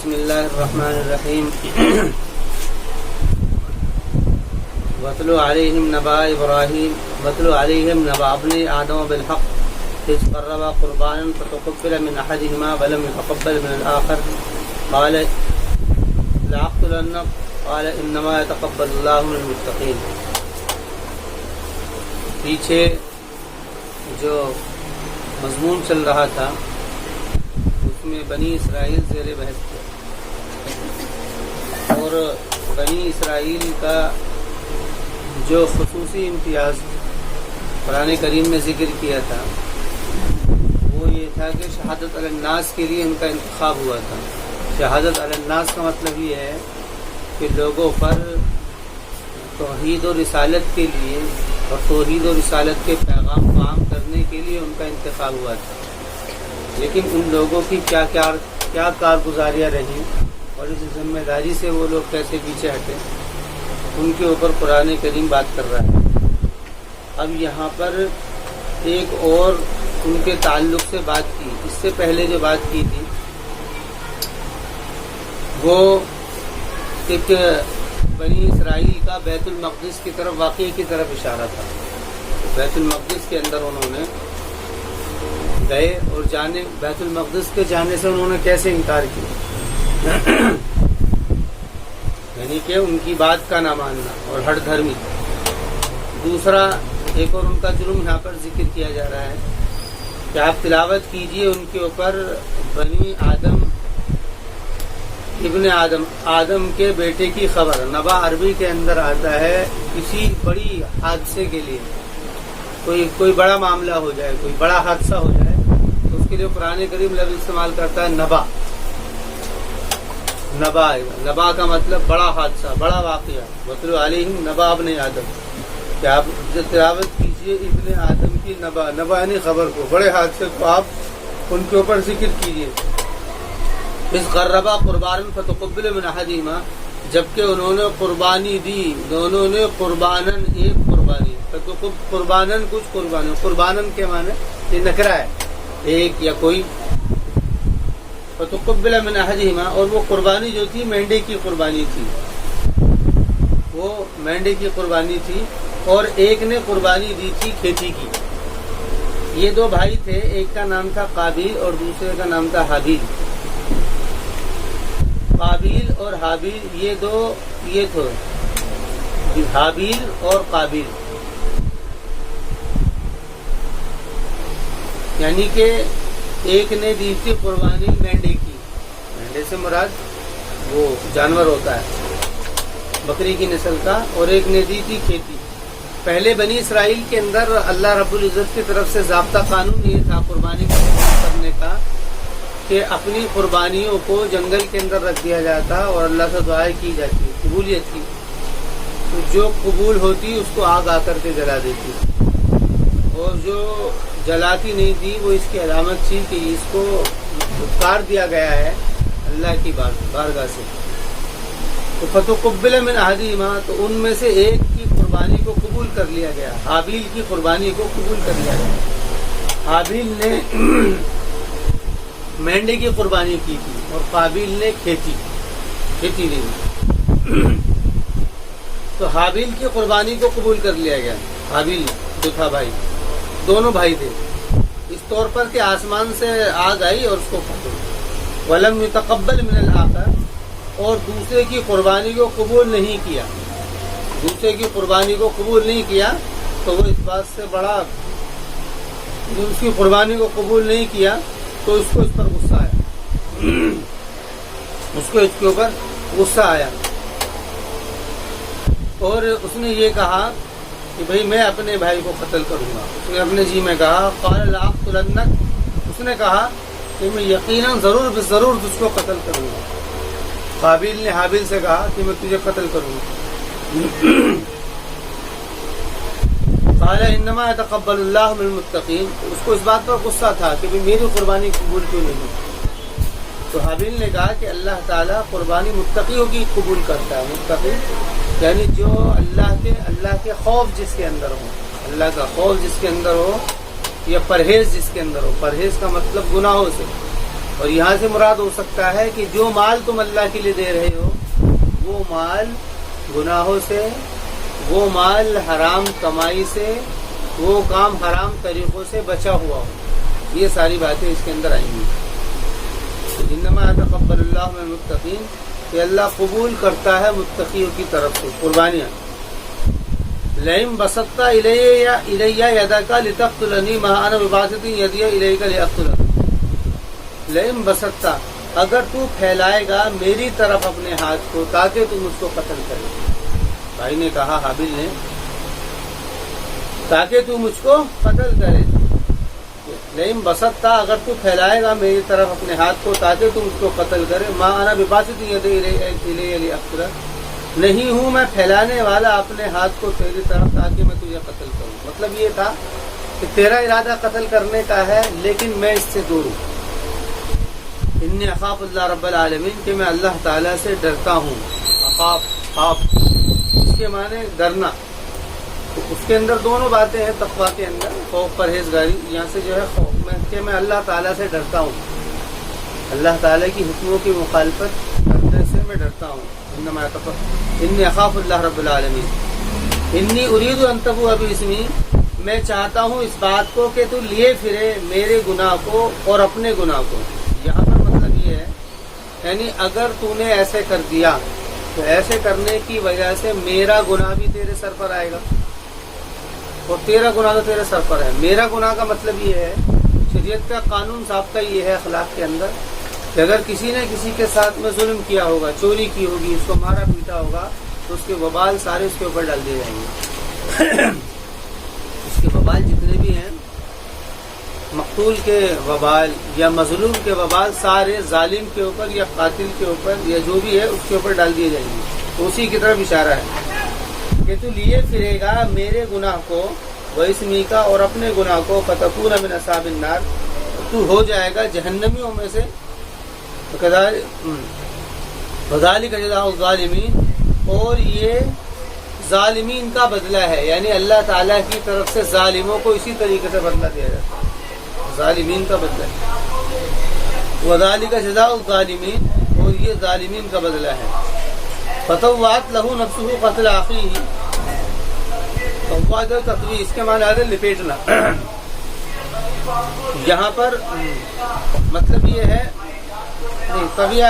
بسم اللہ الرحمن الرحیم وَاتْلُ عَلَيْهِمْ نَبَأَ إِبْرَاهِيمَ وَاتْلُ عَلَيْهِمْ نَبَأَ ابْنَيْ آدَمَ بِالْحَقِّ إِذْ قَرَّبَا قُرْبَانًا فَتُقُبِّلَ مِنْ أَحَدِهِمَا وَلَمْ يُتَقَبَّلْ مِنَ الْآخَرِ قَالَ لَأَقْتُلَنَّكَ قَالَ إِنَّمَا يَتَقَبَّلُ اللَّهُ مِنَ الْمُتَّقِينَ۔ پیچھے جو مضمون چل رہا تھا اس میں بنی اسرائیل زیر بحث تھے، اور بنی اسرائیل کا جو خصوصی امتیاز قرآن کریم میں ذکر کیا تھا وہ یہ تھا کہ شہادت علی الناس کے لیے ان کا انتخاب ہوا تھا۔ شہادت علی الناس کا مطلب یہ ہے کہ لوگوں پر توحید و رسالت کے لیے اور توحید و رسالت کے پیغام کو عام کرنے کے لیے ان کا انتخاب ہوا تھا، لیکن ان لوگوں کی کیا کارگزاریاں رہیں اور اس ذمہ داری سے وہ لوگ کیسے پیچھے ہٹے، ان کے اوپر قرآن کریم بات کر رہا ہے۔ اب یہاں پر ایک اور ان کے تعلق سے بات کی، اس سے پہلے جو بات کی تھی وہ ایک بنی اسرائیل کا بیت المقدس کی طرف واقعے کی طرف اشارہ تھا۔ بیت المقدس کے اندر انہوں نے گئے اور بیت المقدس کے جانے سے انہوں نے کیسے انکار کیا، یعنی کہ ان کی بات کا نہ ماننا اور ہٹ دھرمی۔ دوسرا ایک اور ان کا جرم یہاں پر ذکر کیا جا رہا ہے کہ آپ تلاوت کیجئے ان کے اوپر بنی آدم ابن آدم کے بیٹے کی خبر۔ نبا عربی کے اندر آتا ہے کسی بڑی حادثے کے لیے، کوئی بڑا معاملہ ہو جائے، کوئی بڑا حادثہ ہو جائے تو اس کے لیے قرآن کریم لفظ استعمال کرتا ہے نبا۔ نبا کا مطلب بڑا حادثہ، بڑا واقعہ۔ وَاتْلُ عَلَيْهِمْ نَبَأَ ابْنَيْ آدَمَ کہ آپ تلاوت کیجئے ابن آدم کی نبا یعنی خبر کو، بڑے حادثے کو آپ ان کے اوپر ذکر کیجئے۔ اِذْ قَرَّبَا قُرْبَانًا فَتُقُبِّلَ مِنْ أَحَدِهِمَا جبکہ انہوں نے قربانی دی، دونوں نے قرباناً ایک قربانی، قرباناً کچھ قربانی، قرباناً کے معنی یہ نکرہ ہے ایک یا کوئی۔ فَتُقُبِّلَ مِنْ أَحَدِهِمَا اور وہ قربانی جو تھی مینڈے کی قربانی تھی، وہ مینڈے کی قربانی تھی، اور ایک نے قربانی دی تھی کھیتی کی۔ یہ دو بھائی تھے، ایک کا نام تھا قابیل اور دوسرے کا نام تھا حابیل۔ قابیل اور حابیل یہ تھے حابیل اور قابیل، یعنی کہ ایک نے دی تھی قربانی مینڈے کی، مینڈے سے مراد وہ جانور ہوتا ہے بکری کی نسل کا، اور ایک نے دی تھی کھیتی۔ پہلے بنی اسرائیل کے اندر اللہ رب العزت کی طرف سے ضابطہ قانون یہ تھا قربانی کرنے کا کہ اپنی قربانیوں کو جنگل کے اندر رکھ دیا جاتا اور اللہ سے دعائیں کی جاتی، قبولیت کی، تو جو قبول ہوتی اس کو آگ آ کر کے جلا دیتی، اور جو جلاتی نہیں تھی وہ اس کی علامت تھی کہ اس کو اتار دیا گیا ہے اللہ کی بارگاہ سے۔ تو فَتُقُبِّلَ مِنْ أَحَدِهِمَا تو ان میں سے ایک کی قربانی کو قبول کر لیا گیا، حابیل کی قربانی کو قبول کر لیا گیا۔ حابیل نے مینڈے کی قربانی کی تھی اور قابیل نے کھیتی نہیں، تو حابیل کی قربانی کو قبول کر لیا گیا۔ حابیل جو تھا بھائی، دونوں بھائی تھے، اس طور پر کہ آسمان سے آگ آئی اور اس کو پکڑ، وَلَمْ يُتَقَبَّلْ مِنَ الْآخَرِ اور دوسرے کی قربانی کو قبول نہیں کیا، دوسرے کی قربانی کو قبول نہیں کیا، تو وہ اس بات سے بڑا، اس کی قربانی کو قبول نہیں کیا تو اس کو اس پر غصہ آیا، اس کو اس کے اوپر غصہ آیا، اور اس نے یہ کہا کہ بھئی میں اپنے بھائی کو قتل کروں گا۔ اس نے اپنے جی میں کہا قال لأقتلنک، اس نے کہا کہ میں یقیناً ضرور تجھ کو قتل کروں گا۔ قابیل نے حابیل سے کہا کہ میں تجھے قتل کروں گا۔ قال انما يتقبل اللہ من المتقین، اس کو اس بات پر غصہ تھا کہ میری قربانی قبول کیوں نہیں۔ تو حابیل نے کہا کہ اللہ تعالیٰ قربانی متقیوں کی قبول کرتا ہے۔ متقی یعنی جو اللہ کے خوف جس کے اندر ہو، اللہ کا خوف جس کے اندر ہو، یا پرہیز جس کے اندر ہو۔ پرہیز کا مطلب گناہوں سے، اور یہاں سے مراد ہو سکتا ہے کہ جو مال تم اللہ کے لیے دے رہے ہو وہ مال گناہوں سے، وہ مال حرام کمائی سے، وہ کام حرام طریقوں سے بچا ہوا ہو. یہ ساری باتیں اس کے اندر آئیں گی. انما یتقبل اللہ من المتقین، کہ اللہ قبول کرتا ہے متقیوں کی طرف سے قربانیاں. لئن بسطت الی یدک لتقتلنی ما انا بباسط یدی الیک لاقتلک. لئن بسطت، اگر تو پھیلائے گا میری طرف اپنے ہاتھ کو تاکہ تم اس کو قتل کرے. بھائی نے کہا حابیل نے، تاکہ تو مجھ کو قتل کرے. لئن بسطت، اگر تو پھیلائے گا میری طرف اپنے ہاتھ کو تاکہ تم اس کو قتل کرے. ما انا بباسط یدی الیک لاقتلک، نہیں ہوں میں پھیلانے والا اپنے ہاتھ کو تیری طرف تاکہ میں تجھے قتل کروں. مطلب یہ تھا کہ تیرا ارادہ قتل کرنے کا ہے لیکن میں اس سے دور ہوں. انی اخاف اللہ رب العالمین، کہ میں اللہ تعالیٰ سے ڈرتا ہوں. خوف اس کے معنی ڈرنا. تو اس کے اندر دونوں باتیں ہیں تقویٰ کے اندر، خوف پرہیزگاری. یہاں سے جو ہے خوف میں کہ میں اللہ تعالیٰ سے ڈرتا ہوں، اللہ تعالیٰ کی حکموں کی مخالفت کرنے سے میں ڈرتا ہوں. انی اخاف اللہ رب العالمین. انی ارید ان تبوء باسمی، میں چاہتا ہوں اس بات کو کہ تو لیے پھرے میرے گناہ کو اور اپنے گناہ کو. یہاں پر مطلب یہ ہے یعنی اگر تو نے ایسے کر دیا تو ایسے کرنے کی وجہ سے میرا گناہ بھی تیرے سر پر آئے گا اور تیرا گناہ تو تیرے سر پر ہے. میرا گناہ کا مطلب یہ ہے، شریعت کا قانون ضابطہ یہ ہے اخلاق کے اندر کہ اگر کسی نے کسی کے ساتھ میں ظلم کیا ہوگا، چوری کی ہوگی، اس کو مارا پیٹا ہوگا تو اس کے وبال سارے اس کے اوپر ڈال دیے جائیں گے. اس کے وبال جتنے بھی ہیں، مقتول کے وبال یا مظلوم کے وبال، سارے ظالم کے اوپر یا قاتل کے اوپر یا جو بھی ہے اس کے اوپر ڈال دیے جائیں گے. تو اسی کی طرف اشارہ ہے کہ تو لیے پھرے گا میرے گناہ کو واسمی کا اور اپنے گناہ کو، فتکون من اصحاب النار، تو ہو جائے گا جہنمیوں میں سے. وذالک جزاء الظالمین، اور یہ ظالمین کا بدلہ ہے. یعنی اللہ تعالیٰ کی طرف سے ظالموں کو اسی طریقے سے بدلہ دیا جاتا ہے، ظالمین کا بدلہ ہے. وذالک جزاء الظالمین، اور یہ ظالمین کا بدلہ ہے. فطوعت لہ نفسہ قتل اخیہ، طوعت تطویع اس کے معنی ہے لپیٹنا. یہاں پر مطلب یہ ہے طویع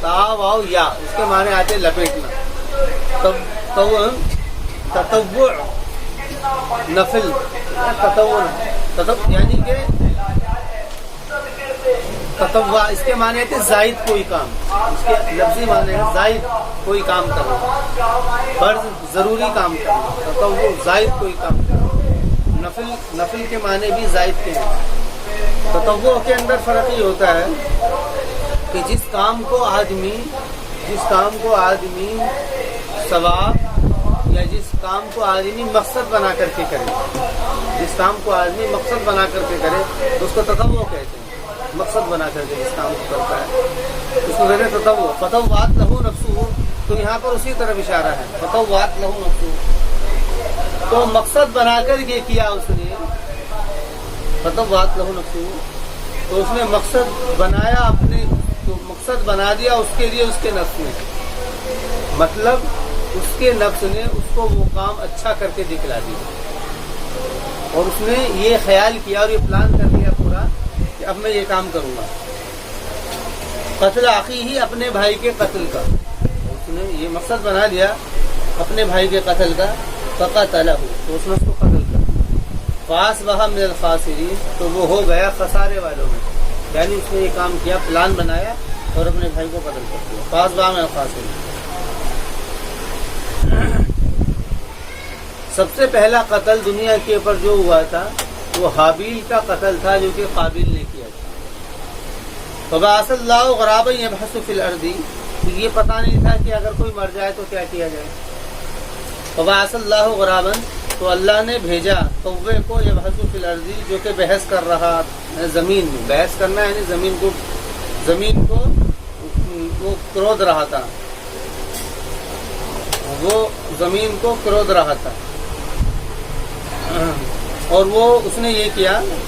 تا واو یا، اس کے معنی آتے لپیٹنا. تطوع نفل، تطوع یعنی کہ تطوع اس کے معنی ہے زائد کوئی کام. اس کے لفظی معنی ہے زائد کوئی کام کرنا، فرض ضروری کام کرنا. تطوع زائد کوئی کام کرنا. نفل کے معنی بھی زائد کے ہیں. تطوع کے اندر فرق یہ ہوتا ہے کہ جس کام کو آدمی ثواب یا جس کام کو آدمی مقصد بنا کر کے کرے، جس کام کو آدمی مقصد بنا کر کے کرے تو اس کو تطوع کہتے ہیں. مقصد بنا کر کے جس کام کو کرتا ہے اس کو کہتے ہیں تطوع. فطوعت لہ نفسہ، تو یہاں پر اسی طرف اشارہ ہے. فطوعت لہ نفسہ، تو مقصد بنا کر یہ کیا اس نے. فطوعت لہ نفسہ، تو اس نے مقصد بنایا، اپنے تو مقصد بنا دیا اس کے لیے اس کے نفس نے. مطلب اس کے نفس نے اس کو وہ کام اچھا کر کے دکھلا دیا اور اس نے یہ خیال کیا اور یہ پلان کر لیا پورا کہ اب میں یہ کام کروں گا. قتل اخی ہی، اپنے بھائی کے قتل کا. اس نے یہ مقصد بنا لیا اپنے بھائی کے قتل کا. فقتلہ، تو اس نے اس کو قتل کر. فاصبح من الخاسرین، تو وہ ہو گیا خسارے والوں میں. یعنی اس نے یہ کام کیا، پلان بنایا اور اپنے بھائی کو قتل کر دیا. فاصبح من الخاسرین. سب سے پہلا قتل دنیا کے اوپر جو ہوا تھا وہ حابیل کا قتل تھا جو کہ قابیل نے کیا تھا. فبعث اللہ غرابا یبحث فی الارض، یہ پتہ نہیں تھا کہ اگر کوئی مر جائے تو کیا کیا جائے. فبعث اللہ غرابا، تو اللہ نے بھیجا کوے کو، یبحث فی الارض، جو کہ بحث کر رہا زمین میں. بحث کرنا یعنی زمین کو وہ کرود رہا تھا، وہ زمین کو کرود رہا تھا. اور وہ اس نے یہ کیا،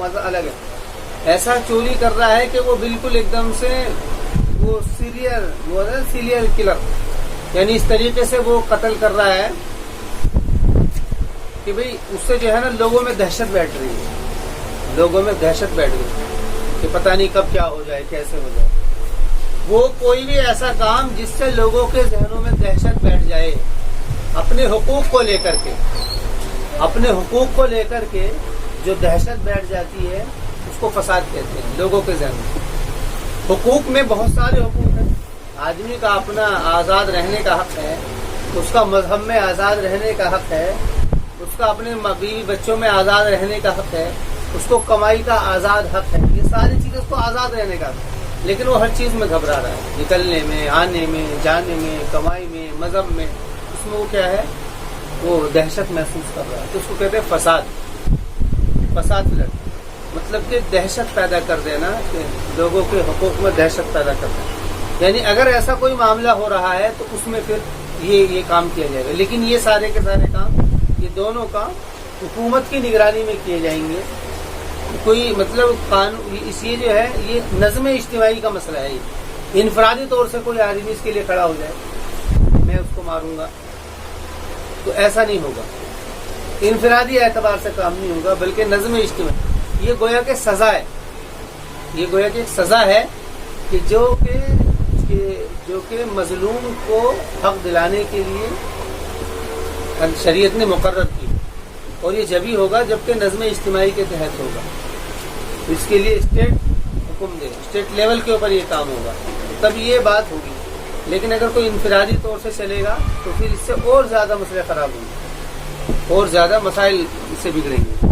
مزہ الگ ہے. ایسا چوری کر رہا ہے کہ وہ بالکل ایک دم سے وہ سیریل کلر، یعنی اس طریقے سے وہ قتل کر رہا ہے کہ بھئی اس سے جو ہے نا لوگوں میں دہشت بیٹھ رہی ہے، لوگوں میں دہشت بیٹھ گئی کہ پتہ نہیں کب کیا ہو جائے، کیسے ہو جائے. وہ کوئی بھی ایسا کام جس سے لوگوں کے ذہنوں میں دہشت بیٹھ جائے، اپنے حقوق کو لے کر کے، اپنے حقوق کو لے کر کے جو دہشت بیٹھ جاتی ہے اس کو فساد کہتے ہیں. لوگوں کے ذہن میں حقوق میں بہت سارے حقوق ہیں. آدمی کا اپنا آزاد رہنے کا حق ہے، اس کا مذہب میں آزاد رہنے کا حق ہے، اس کا اپنے بیوی بچوں میں آزاد رہنے کا حق ہے، اس کو کمائی کا آزاد حق ہے. یہ ساری چیزیں اس کو آزاد رہنے کا حق ہے. لیکن وہ ہر چیز میں گھبرا رہا ہے، نکلنے میں، آنے میں، جانے میں، کمائی میں، مذہب میں. اس میں وہ کیا ہے، وہ دہشت محسوس کر رہا ہے. تو اس کو کہتے ہیں فساد فلٹ، مطلب کہ دہشت پیدا کر دینا، کہ لوگوں کے حقوق میں دہشت پیدا کر دینا. یعنی اگر ایسا کوئی معاملہ ہو رہا ہے تو اس میں پھر یہ کام کیا جائے گا. لیکن یہ سارے کے سارے کام، یہ دونوں کام حکومت کی نگرانی میں کیے جائیں گے. کوئی مطلب قانون، اس یہ جو ہے یہ نظم اجتماعی کا مسئلہ ہے. یہ انفرادی طور سے کوئی آدمی اس کے لیے کھڑا ہو جائے میں اس کو ماروں گا تو ایسا نہیں ہوگا. انفرادی اعتبار سے کام نہیں ہوگا، بلکہ نظم اجتماعی. یہ گویا کہ سزا ہے، یہ گویا کہ ایک سزا ہے کہ جو کہ مظلوم کو حق دلانے کے لیے شریعت نے مقرر کی. اور یہ جبھی ہوگا جبکہ نظم اجتماعی کے تحت ہوگا. اس کے لیے اسٹیٹ حکم دے، اسٹیٹ لیول کے اوپر یہ کام ہوگا تب یہ بات ہوگی. لیکن اگر کوئی انفرادی طور سے چلے گا تو پھر اس سے اور زیادہ مسئلے خراب ہوں گے، اور زیادہ مسائل اس سے بگڑیں گے.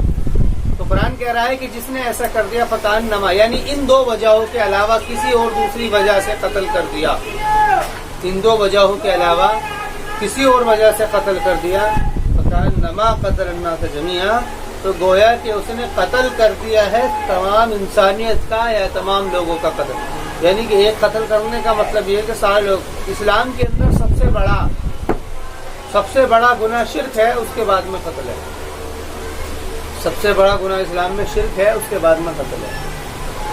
تو قرآن کہہ رہا ہے کہ جس نے ایسا کر دیا فکان نما، یعنی ان دو وجہوں کے علاوہ کسی اور دوسری وجہ سے قتل کر دیا، ان دو وجہوں کے علاوہ کسی اور وجہ سے قتل کر دیا، فکان نما قتل الناس جميعا، تو گویا کہ اس نے قتل کر دیا ہے تمام انسانیت کا یا تمام لوگوں کا قتل. یعنی کہ ایک قتل کرنے کا مطلب یہ ہے کہ سارے لوگ. اسلام کے اندر سب سے بڑا گناہ شرک ہے، اس کے بعد میں قتل ہے. سب سے بڑا گناہ اسلام میں شرک ہے، اس کے بعد میں قتل ہے.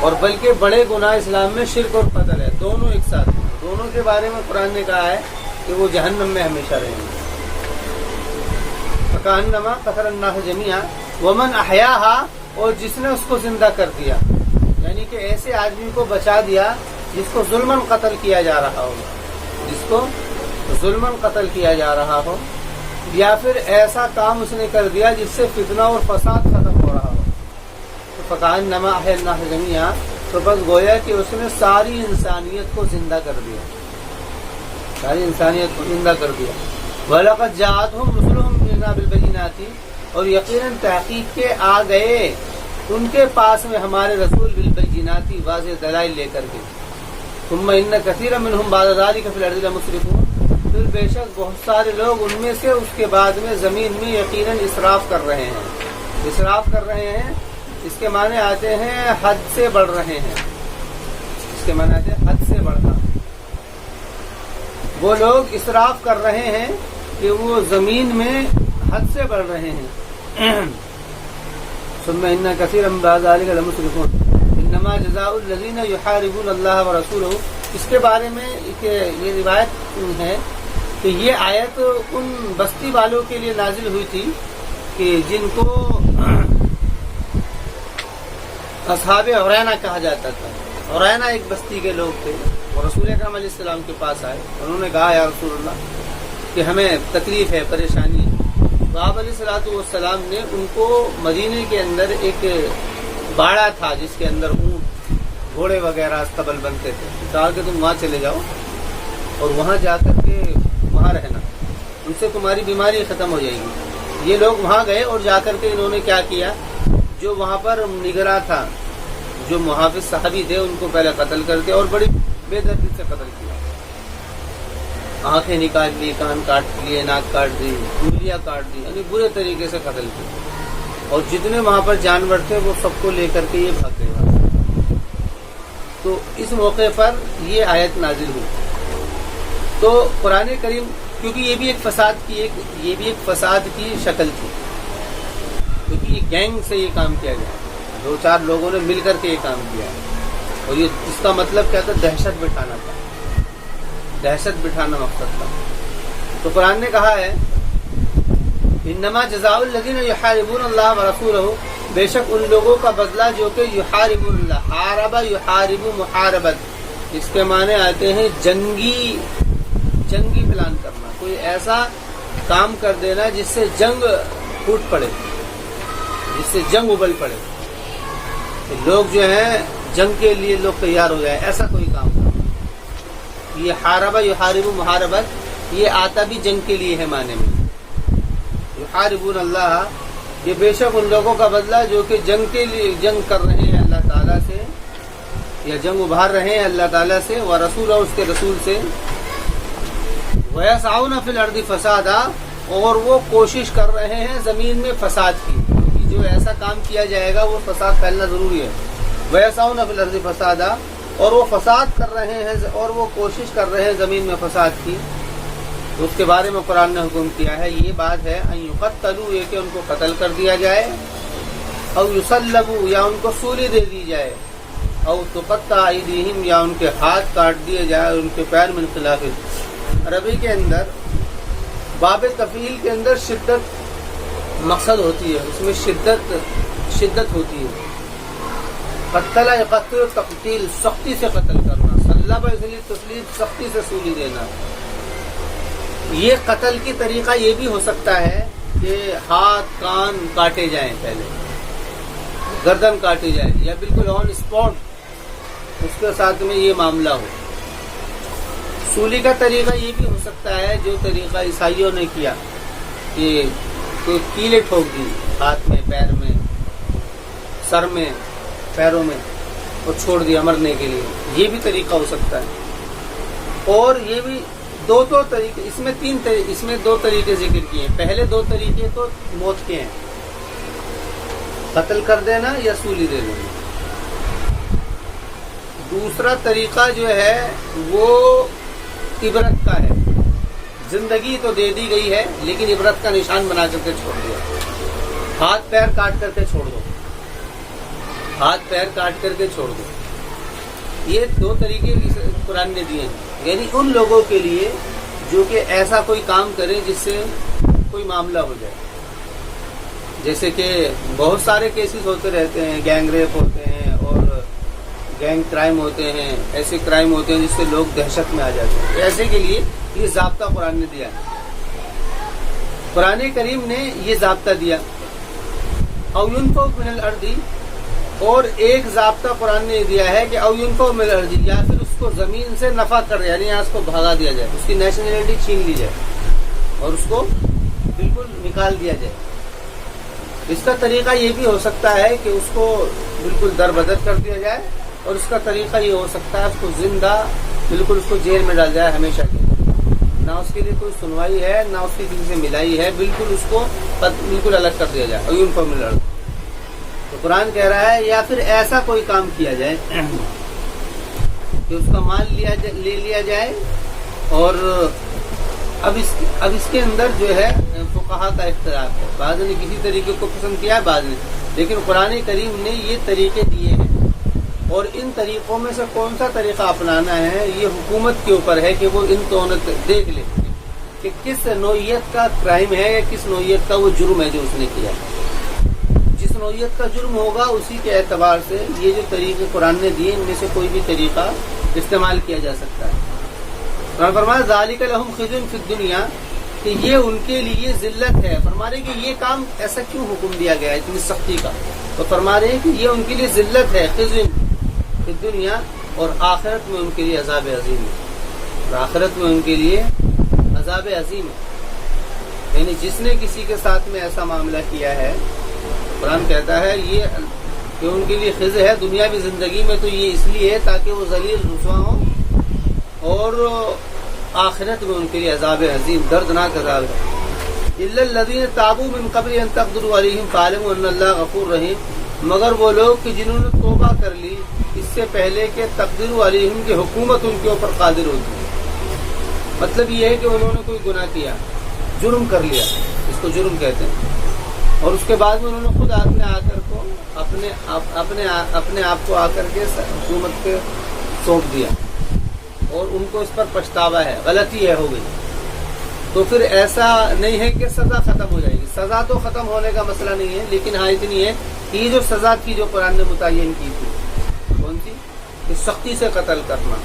اور بلکہ بڑے گناہ اسلام میں شرک اور قتل ہے، دونوں ایک ساتھ. دونوں کے بارے میں قرآن نے کہا ہے کہ وہ جہنم میں ہمیشہ رہیں گے. فکانما قتل الناس جميعا ومن احیاها، اور جس نے اس کو زندہ کر دیا، یعنی کہ ایسے آدمی کو بچا دیا جس کو ظلماً قتل کیا جا رہا ہو، جس کو ظلماً قتل کیا جا رہا ہو، یا پھر ایسا کام اس نے کر دیا جس سے فتنہ اور فساد ختم ہو رہا ہو. تو فکانما احیا الناس جميعا، تو بس گویا کہ اس نے ساری انسانیت کو زندہ کر دیا، ساری انسانیت کو زندہ کر دیا. وَلَقَدْ جَاءَتْهُمْ رُسُلُهُمْ بِالْبَيِّنَاتِ، اور یقیناً تحقیق کے آ گئے ان کے پاس میں ہمارے رسول بالبینات، واضح دلائل لے کر کے. ثم ان كثيرا منهم بعد ذلك في الارض لمسرفون، پھر بے شک بہت سارے لوگ ان میں سے اس کے بعد میں زمین میں یقیناً اسراف کر رہے ہیں. اسراف کر رہے ہیں اس کے معنی آتے ہیں حد سے بڑھ رہے ہیں، اس کے معنی آتے ہیں حد سے بڑھنا. وہ لوگ اسراف کر رہے ہیں کہ وہ زمین میں حد سے بڑھ رہے ہیں. ثم ان كثيرا من بعد ذلك لمسرفون انما جزاء الذين يحاربون الله ورسوله. اس کے بارے میں یہ روایت ہے کہ یہ آیت ان بستی والوں کے لیے نازل ہوئی تھی کہ جن کو اصحاب عرینہ کہا جاتا تھا. عرینہ ایک بستی کے لوگ تھے، وہ رسول اکرم علیہ السلام کے پاس آئے. انہوں نے کہا یا رسول اللہ کہ ہمیں تکلیف ہے، پریشانی ہے. تو آپ علیہ الصلوۃ والسلام نے ان کو مدینے کے اندر ایک باڑہ تھا جس کے اندر اونٹ، گھوڑے وغیرہ استبل بنتے تھے، کہا کہ تم وہاں چلے جاؤ اور وہاں جا کر کے وہاں رہنا، ان سے تمہاری بیماری ختم ہو جائے گی. یہ لوگ وہاں گئے اور جا کر کے انہوں نے کیا کیا، جو وہاں پر نگراں تھا، جو محافظ صحابی تھے، ان کو پہلے قتل کر دیا اور بڑی بے دردی سے قتل کیا. آنکھیں نکال لی، کان کاٹ لیے، ناک کاٹ دی، انگلیاں کاٹ دی، یعنی برے طریقے سے قتل کیا. اور جتنے وہاں پر جانور تھے وہ سب کو لے کر کے یہ بھاگ گئے. تو اس موقع پر یہ آیت نازل ہوئی. تو قرآن کریم، کیونکہ یہ بھی ایک فساد کی شکل تھی، کیونکہ یہ گینگ سے یہ کام کیا گیا. دو چار لوگوں نے مل کر کے یہ کام کیا ہے، اور یہ اس کا مطلب کیا تھا؟ دہشت بٹھانا تھا، دہشت بٹھانا مقصد تھا۔ تو قرآن نے کہا ہے انما جزاء الذین یحاربون اللہ ورسولہ، بے شک ان لوگوں کا بدلہ جو کہ یحاربون اللہ، حارب یحارب محاربت، اس کے معنی آتے ہیں جنگی پلان کرنا، کوئی ایسا کام کر دینا جس سے جنگ پھوٹ پڑے، جس سے جنگ ابل پڑے، کہ لوگ جو ہیں جنگ کے لیے لوگ تیار ہو جائے، ایسا کوئی کام کرنا۔ یہ حارب یحارب محاربت یہ آتا بھی جنگ کے لیے ہے معنی میں۔ یحاربون اللہ، یہ بے شک ان لوگوں کا بدلہ جو کہ جنگ کے لیے جنگ کر رہے ہیں اللہ تعالیٰ سے، یا جنگ ابھار رہے ہیں اللہ تعالیٰ سے، ورسولہ، اس کے رسول سے، وَيَسْعَوْنَ فِي الْأَرْضِ فَسَادًا، اور وہ کوشش کر رہے ہیں زمین میں فساد کی، کیونکہ جو ایسا کام کیا جائے گا وہ فساد پھیلنا ضروری ہے۔ وَيَسْعَوْنَ فِي الْأَرْضِ فَسَادًا، اور وہ فساد کر رہے ہیں اور وہ کوشش کر رہے ہیں زمین میں فساد کی، تو اس کے بارے میں قرآن نے حکم کیا ہے، یہ بات ہے ان یقتلوا، یہ کہ ان کو قتل کر دیا جائے، او یصلبوا، یا ان کو سولی دے دی جائے، او تقطع ایدیہم، یا ان کے ہاتھ کاٹ دیے جائے، ان کے پیر من خلاف۔ عربی کے اندر باب تفعیل کے اندر شدت مقصد ہوتی ہے، اس میں شدت ہوتی ہے۔ قتل یقتل تقتیل، سختی سے قتل کرنا، صلب اس لیے تسلیب، سختی سے سولی دینا۔ یہ قتل کی طریقہ یہ بھی ہو سکتا ہے کہ ہاتھ کان کاٹے جائیں، پہلے گردن کاٹی جائے، یا بالکل آن اسپاٹ اس کے ساتھ میں یہ معاملہ ہو۔ سولی کا طریقہ یہ بھی ہو سکتا ہے جو طریقہ عیسائیوں نے کیا، کہ کوئی کیلیں ٹھوک دی ہاتھ میں، پیر میں، سر میں، پیروں میں، اور چھوڑ دیا مرنے کے لیے، یہ بھی طریقہ ہو سکتا ہے۔ اور یہ بھی دو طریقے، اس میں دو طریقے ذکر کیے ہیں۔ پہلے دو طریقے تو موت کے ہیں، قتل کر دینا یا سولی دے دینا۔ دوسرا طریقہ جو ہے وہ عبرت کا ہے، زندگی تو دے دی گئی ہے لیکن عبرت کا نشان بنا کر کے چھوڑ دیا، ہاتھ پیر کاٹ کر کے چھوڑ دو، ہاتھ پیر کاٹ کر کے چھوڑ دو۔ یہ دو طریقے قرآن نے دیے ہیں، یعنی ان لوگوں کے لیے جو کہ ایسا کوئی کام کریں جس سے کوئی معاملہ ہو جائے، جیسے کہ بہت سارے کیسز ہوتے رہتے ہیں، گینگ ریپ ہوتے ہیں اور گینگ کرائم ہوتے ہیں، ایسے کرائم ہوتے ہیں جس سے لوگ دہشت میں آ جاتے ہیں، ایسے کے لیے یہ ضابطہ قرآن نے دیا، قرآن کریم نے یہ ضابطہ دیا۔ او ينفوا من الارض، اور ایک ضابطہ قرآن نے دیا ہے کہ او ينفوا من الارض، یا پھر اس کو زمین سے نفع کر، یعنی یہاں اس کو بھگا دیا جائے، اس کی نیشنلٹی چھین لی جائے اور اس کو بالکل نکال دیا جائے۔ اس کا طریقہ یہ بھی ہو سکتا ہے کہ اس کو بالکل دربدر کر دیا جائے، اور اس کا طریقہ یہ ہو سکتا ہے اس کو زندہ بالکل اس کو جیل میں ڈال جائے ہمیشہ کے لیے، نہ اس کے لیے کوئی سنوائی ہے، نہ اس کی کسی سے ملائی ہے، بالکل اس کو بالکل الگ کر دیا جائے۔ او ينفوا من الارض، تو قرآن کہہ رہا ہے یا پھر ایسا کوئی کام کیا جائے کہ اس کا مال لے لیا جائے۔ اور اب اس کے اندر جو ہے فقہا کا اختلاف ہے، بعض نے کسی طریقے کو پسند کیا ہے، بعض نے، لیکن قرآن کریم نے یہ طریقے دیے ہیں، اور ان طریقوں میں سے کون سا طریقہ اپنانا ہے یہ حکومت کے اوپر ہے کہ وہ ان دونوں دیکھ لے کہ کس نوعیت کا کرائم ہے یا کس نوعیت کا وہ جرم ہے جو اس نے کیا ہے۔ جس نوعیت کا جرم ہوگا اسی کے اعتبار سے یہ جو طریقے قرآن نے دیے ان میں سے کوئی بھی طریقہ استعمال کیا جا سکتا ہے۔ قرآن فرمایا ذالک لہم خزی فی الدنیا، کہ یہ ان کے لیے ذلت ہے۔ فرما رہے کہ یہ کام ایسا کیوں حکم دیا گیا ہے اتنی سختی کا، تو فرما رہے ہیں کہ یہ ان کے لیے ذلت ہے، خزی فی الدنیا، اور آخرت میں ان کے لیے عذاب عظیم ہے، اور آخرت میں ان کے لیے عذاب عظیم ہے۔ یعنی جس نے کسی کے ساتھ میں ایسا معاملہ کیا ہے، قرآن کہتا ہے یہ کہ ان کے لیے خزی ہے دنیاوی زندگی میں، تو یہ اس لیے ہے تاکہ وہ ذلیل رسوا ہوں، اور آخرت میں ان کے لیے عذاب عظیم، دردناک عذاب ہے۔ الا الذین تابوا من قبل ان تقدروا علیہم فاعلموا ان اللہ غفور رحیم، مگر وہ لوگ کہ جنہوں نے توبہ کر لی اس سے پہلے کہ تقدیر علیہم کی حکومت ان کے اوپر قادر ہوتی ہے۔ مطلب یہ ہے کہ انہوں نے کوئی گناہ کیا، جرم کر لیا، اس کو جرم کہتے ہیں، اور اس کے بعد میں انہوں نے خود اپنے آ کر کو اپنے آپ کو آ کر کے حکومت کے سونپ دیا اور ان کو اس پر پچھتاوا ہے، غلطی ہے ہو گئی. تو پھر ایسا نہیں ہے کہ سزا ختم ہو جائے گی. سزا تو ختم ہونے کا مسئلہ نہیں ہے، لیکن ہاں اتنی ہے کہ یہ جو سزا تھی جو قرآن نے متعین کی تھی، کون سی؟ کہ سختی سے قتل کرنا،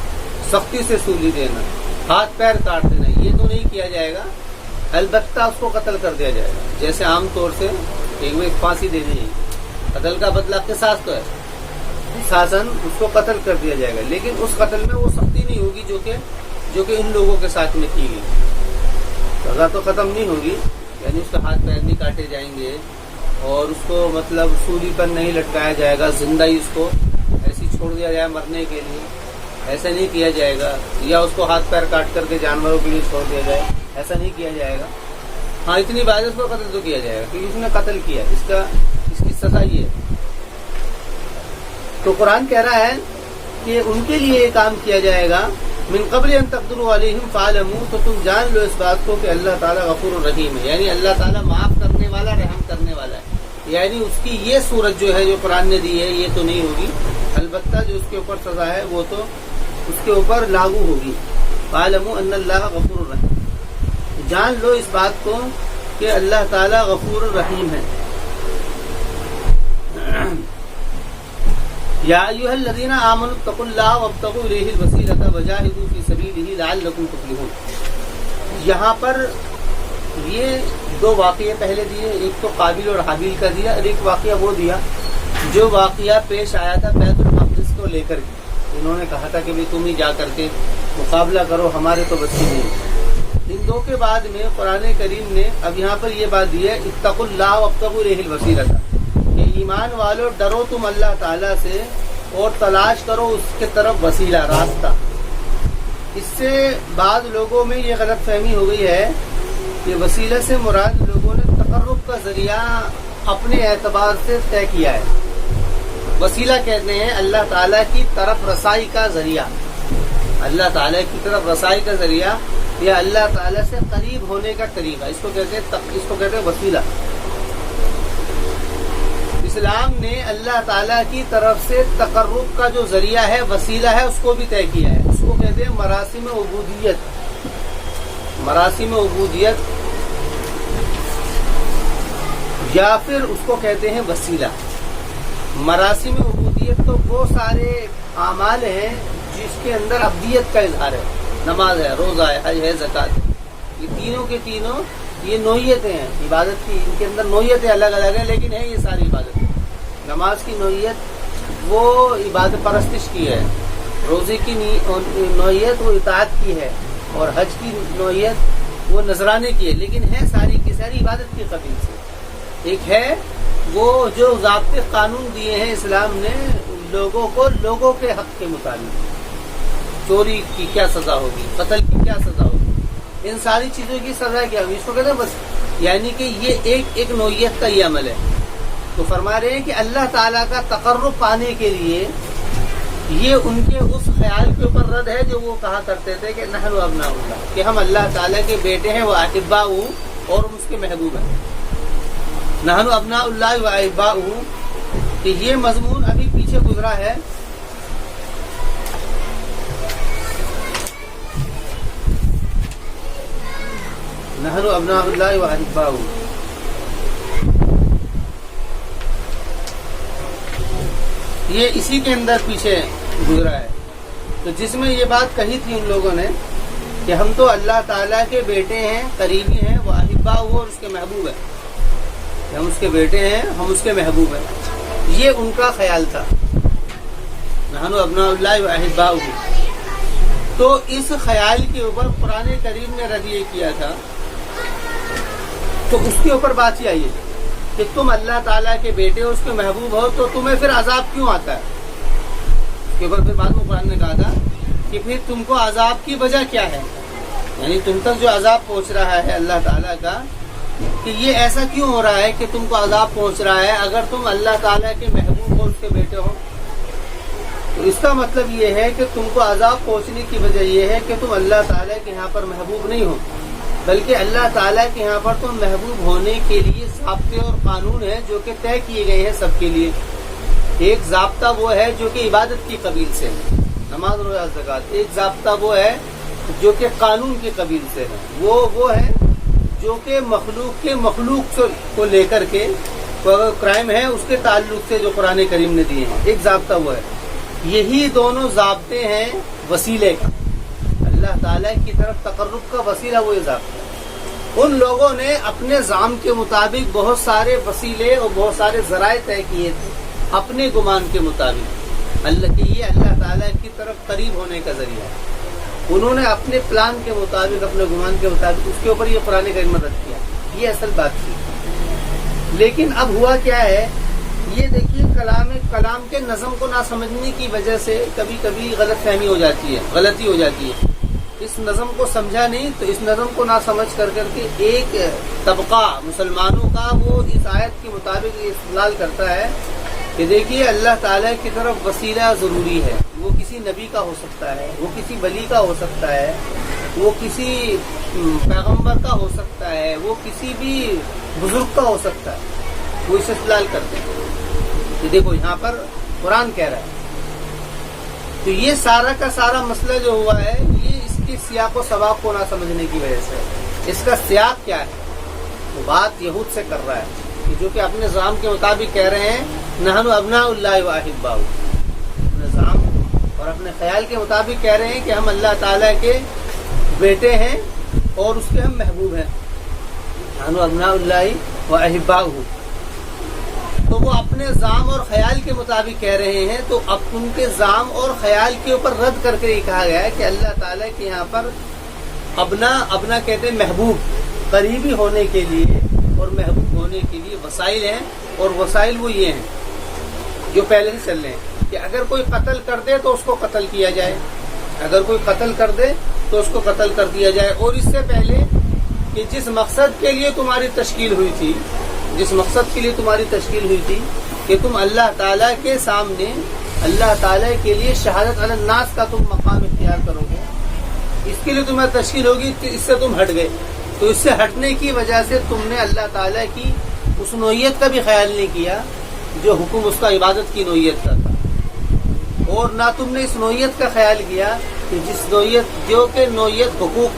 سختی سے سولی دینا، ہاتھ پیر کاٹ دینا، یہ تو نہیں کیا جائے گا. البتہ اس کو قتل کر دیا جائے گا. جیسے عام طور سے ایک پھانسی دے دی جائے گی، قتل کا بدلہ قصاص تو ہے، قصاصاً اس کو قتل کر دیا جائے گا. لیکن اس قتل میں وہ سختی نہیں ہوگی جو کہ ان لوگوں کے ساتھ میں کی گئی. سزا تو ختم نہیں ہوگی، یعنی اس کا ہاتھ پیر نہیں کاٹے جائیں گے اور اس کو مطلب سولی پر نہیں لٹکایا جائے گا، زندہ ہی اس کو ایسی چھوڑ دیا جائے مرنے کے لیے، ایسا نہیں کیا جائے گا. یا اس کو ہاتھ پیر کاٹ کر کے جانوروں کے لیے چھوڑ دیا جائے، ایسا نہیں کیا جائے گا. ہاں اتنی بات اس کو قتل تو کیا جائے گا کیونکہ اس نے قتل کیا، اس کی سزا یہ ہے. تو قرآن کہہ رہا ہے کہ ان کے لیے یہ کام کیا جائے گا. من قبل ان تقدروا علیہم فاعلموا، تو تم جان لو اس بات کو کہ اللہ تعالیٰ غفور الرحیم ہے، یعنی اللہ تعالیٰ معاف کرنے والا، رحم کرنے والا ہے. یعنی اس کی یہ صورت جو ہے جو قرآن نے دی ہے یہ تو نہیں ہوگی، البتہ جو اس کے اوپر سزا ہے وہ تو اس کے اوپر لاگو ہوگی. فاعلموا ان اللہ غفور الرحیم، جان لو اس بات کو کہ اللہ تعالیٰ غفور الرحیم ہے. یا ایھا الذین آمنوا اتقوا اللہ وابتغوا الیہ الوسیلۃ وجاہدوا فی سبیلہ لعلکم تفلحون. یہاں پر یہ دو واقعے پہلے دیے، ایک تو قابل اور حابیل کا دیا، اور ایک واقعہ وہ دیا جو واقعہ پیش آیا تھا بیت المقدس کو لے کر کے. انہوں نے کہا تھا کہ بھی تم ہی جا کر کے مقابلہ کرو، ہمارے تو بس نہیں. ان دو کے بعد میں قرآن کریم نے اب یہاں پر یہ بات دی ہے اتقوا اللہ وابتغوا الیہ الوسیلۃ، کہ ایمان والو ڈرو تم اللہ تعالیٰ سے اور تلاش کرو اس کے طرف وسیلہ، راستہ. اس سے بعض لوگوں میں یہ غلط فہمی ہو گئی ہے کہ وسیلہ سے مراد لوگوں نے تقرب کا ذریعہ اپنے اعتبار سے طے کیا ہے. وسیلہ کہتے ہیں اللہ تعالیٰ کی طرف رسائی کا ذریعہ، اللہ تعالیٰ کی طرف رسائی کا ذریعہ یا اللہ تعالیٰ سے قریب ہونے کا طریقہ، اس کو کہتے ہیں وسیلہ. اسلام نے اللہ تعالیٰ کی طرف سے تقرب کا جو ذریعہ ہے، وسیلہ ہے، اس کو بھی طے کیا ہے. اس کو کہتے ہیں مراسم عبودیت. مراسم عبودیت یا پھر اس کو کہتے ہیں وسیلہ. مراسم عبودیت تو وہ سارے اعمال ہیں جس کے اندر عبدیت کا اظہار ہے، نماز ہے، روزہ ہے، حج ہے، زکوٰۃ ہے. یہ تینوں کے تینوں یہ نوعیتیں ہیں عبادت کی، ان کے اندر نوعیتیں الگ الگ ہیں لیکن ہے یہ ساری عبادت. نماز کی نوعیت وہ عبادت پرستش کی ہے، روزے کی نوعیت وہ اطاعت کی ہے، اور حج کی نوعیت وہ نذرانے کی ہے، لیکن ہے ساری کی ساری عبادت کی قبیل سے. ایک ہے وہ جو ضابطے قانون دیے ہیں اسلام نے لوگوں کو لوگوں کے حق کے مطابق، چوری کی کیا سزا ہوگی، قتل کی کیا سزا ہوگی، ان ساری چیزوں کی سزا کیا ہوگی، اس کو کہتے ہیں بس. یعنی کہ یہ ایک نوعیت کا یہ عمل ہے. تو فرما رہے ہیں کہ اللہ تعالیٰ کا تقرب پانے کے لیے یہ ان کے اس خیال کے اوپر رد ہے جو وہ کہا کرتے تھے کہ نحن ابناء اللہ، کہ ہم اللہ تعالیٰ کے بیٹے ہیں، وہ احباء اور ہم اس کے محبوب ہیں. نحن ابناء اللہ و احباء، کہ یہ مضمون ابھی پیچھے گزرا ہے. نحن ابناء اللہ و احباء، یہ اسی کے اندر پیچھے گزرا ہے. تو جس میں یہ بات کہی تھی ان لوگوں نے کہ ہم تو اللہ تعالیٰ کے بیٹے ہیں، قریبی ہیں، وہ احباء اور اس کے محبوب ہیں، کہ ہم اس کے بیٹے ہیں، ہم اس کے محبوب ہیں. یہ ان کا خیال تھا، نحن ابناء اللہ و احباء. تو اس خیال کے اوپر قرآن کریم نے رد یہ کیا تھا. تو اس کے اوپر بات یہ آئی ہے کہ تم اللہ تعالیٰ کے بیٹے ہو، اس کے محبوب ہو، تو تمہیں پھر عذاب کیوں آتا ہے. اس کے اوپر پھر بعد میں قرآن نے کہا تھا کہ پھر تم کو عذاب کی وجہ کیا ہے، یعنی تم تک جو عذاب پہنچ رہا ہے اللہ تعالیٰ کا، کہ یہ ایسا کیوں ہو رہا ہے کہ تم کو عذاب پہنچ رہا ہے اگر تم اللہ تعالیٰ کے محبوب ہو، اس کے بیٹے ہو. تو اس کا مطلب یہ ہے کہ تم کو عذاب پہنچنے کی وجہ یہ ہے کہ تم اللہ تعالیٰ کے یہاں پر محبوب نہیں ہو. بلکہ اللہ تعالیٰ کے یہاں پر تو محبوب ہونے کے لیے ضابطے اور قانون ہیں جو کہ طے کیے گئے ہیں سب کے لیے. ایک ضابطہ وہ ہے جو کہ عبادت کی قبیل سے ہے، نماز روزہ زکوٰۃ. ایک ضابطہ وہ ہے جو کہ قانون کی قبیل سے ہے، وہ ہے جو کہ مخلوق کو لے کر کے کرائم ہے اس کے تعلق سے جو قرآن کریم نے دیے ہیں. ایک ضابطہ وہ ہے. یہی دونوں ضابطے ہیں وسیلے کا، اللہ تعالیٰ کی طرف تقرب کا وسیلہ وہ یہ ضابطہ ہے. ان لوگوں نے اپنے زعم کے مطابق بہت سارے وسیلے اور بہت سارے ذرائع طے کیے تھے اپنے گمان کے مطابق، یہ اللہ تعالیٰ کی طرف قریب ہونے کا ذریعہ ہے. انہوں نے اپنے پلان کے مطابق، اپنے گمان کے مطابق اس کے اوپر یہ قرآن کریم رد کیا. یہ اصل بات تھی. لیکن اب ہوا کیا ہے، یہ دیکھیے کلام کے نظم کو نہ سمجھنے کی وجہ سے کبھی کبھی غلط فہمی ہو جاتی ہے، غلطی ہو جاتی ہے. اس نظم کو سمجھا نہیں تو اس نظم کو نہ سمجھ کر کے ایک طبقہ مسلمانوں کا وہ اس آیت کے مطابق استدلال کرتا ہے کہ دیکھیے اللہ تعالیٰ کی طرف وسیلہ ضروری ہے. وہ کسی نبی کا ہو سکتا ہے، وہ کسی ولی کا ہو سکتا ہے، وہ کسی پیغمبر کا ہو سکتا ہے، وہ کسی بھی بزرگ کا ہو سکتا ہے. وہ اسے استدلال کرتے ہیں کہ دیکھو یہاں پر قرآن کہہ رہا ہے. تو یہ سارا کا سارا مسئلہ جو ہوا ہے یہ اس کے سیاق و سباق کو نہ سمجھنے کی وجہ سے. اس کا سیاق کیا ہے؟ وہ بات یہود سے کر رہا ہے کہ جو کہ اپنے زعم کے مطابق کہہ رہے ہیں نحن ابناء اللہ و احباؤہ. اپنے زعم اور اپنے خیال کے مطابق کہہ رہے ہیں کہ ہم اللہ تعالیٰ کے بیٹے ہیں اور اس کے ہم محبوب ہیں. نحن ابناء اللہ و احباؤہ. تو وہ اپنے زعم اور خیال کے مطابق کہہ رہے ہیں. تو اب ان کے زعم اور خیال کے اوپر رد کر کے یہ کہا گیا ہے کہ اللہ تعالیٰ کے یہاں پر ابنا کہتے ہیں محبوب، قریبی ہونے کے لیے اور محبوب ہونے کے لیے وسائل ہیں. اور وسائل وہ یہ ہیں جو پہلے سے چل رہے ہیں کہ اگر کوئی قتل کر دے تو اس کو قتل کیا جائے، اگر کوئی قتل کر دے تو اس کو قتل کر دیا جائے. اور اس سے پہلے کہ جس مقصد کے لیے تمہاری تشکیل ہوئی تھی، جس مقصد کے لیے تمہاری تشکیل ہوئی تھی کہ تم اللہ تعالیٰ کے سامنے اللہ تعالیٰ کے لیے شہادت علی الناس کا تم مقام اختیار کرو گے، اس کے لیے تمہاری تشکیل ہوگی. اس سے تم ہٹ گئے. تو اس سے ہٹنے کی وجہ سے تم نے اللہ تعالیٰ کی اس نوعیت کا بھی خیال نہیں کیا جو حکم اس کا عبادت کی نوعیت کا تھا، اور نہ تم نے اس نوعیت کا خیال کیا کہ جس نوعیت جو کہ نوعیت حقوق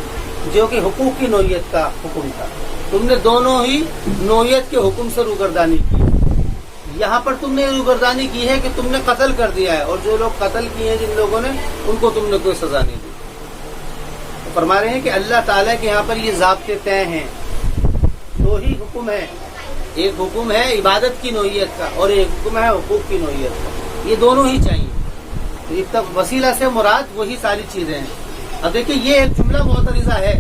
کی نوعیت کا حکم تھا. تم نے دونوں ہی نوعیت کے حکم سے روگردانی کی. یہاں پر تم نے روگردانی کی ہے کہ تم نے قتل کر دیا ہے، اور جو لوگ قتل کیے ہیں جن لوگوں نے ان کو تم نے کوئی سزا نہیں دی. فرما رہے ہیں کہ اللہ تعالیٰ کے یہاں پر یہ ضابطے طے ہیں. دو ہی حکم ہے، ایک حکم ہے عبادت کی نوعیت کا اور ایک حکم ہے حقوق کی نوعیت کا. یہ دونوں ہی چاہیے. تو ایک وسیلہ سے مراد وہی ساری چیزیں ہیں. اب دیکھیے یہ ایک جملہ معترضہ ہے،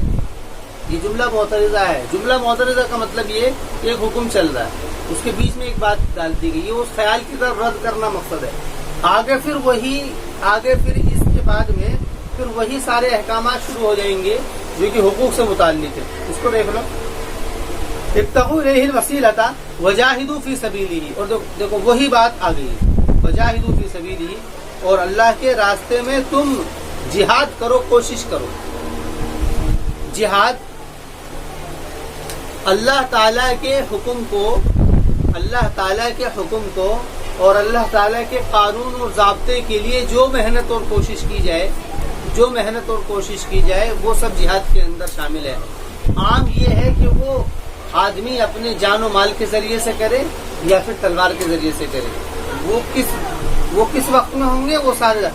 یہ جملہ معترضہ ہے. جملہ معترضہ کا مطلب یہ کہ ایک حکم چل رہا ہے، اس کے بیچ میں ایک بات ڈال دی گئی ہے، اس خیال کی طرف رد کرنا مقصد ہے. آگے پھر اس کے بعد میں پھر وہی سارے احکامات شروع ہو جائیں گے جو کہ حقوق سے متعلق ہے. اس کو دیکھ لو، ابتغوا الیہ الوسیلۃ وجاہدوا فی سبیلہ. اور دیکھو وہی بات آ گئی ہے، وجاہدوا فی سبیلہ. اور اللہ کے راستے میں تم جہاد کرو، کوشش کرو. جہاد اللہ تعالیٰ کے حکم کو اور اللہ تعالیٰ کے قانون اور ضابطے کے لیے جو محنت اور کوشش کی جائے وہ سب جہاد کے اندر شامل ہے. عام یہ ہے کہ وہ آدمی اپنے جان و مال کے ذریعے سے کرے یا پھر تلوار کے ذریعے سے کرے. وہ کس وقت میں ہوں گے وہ سارے.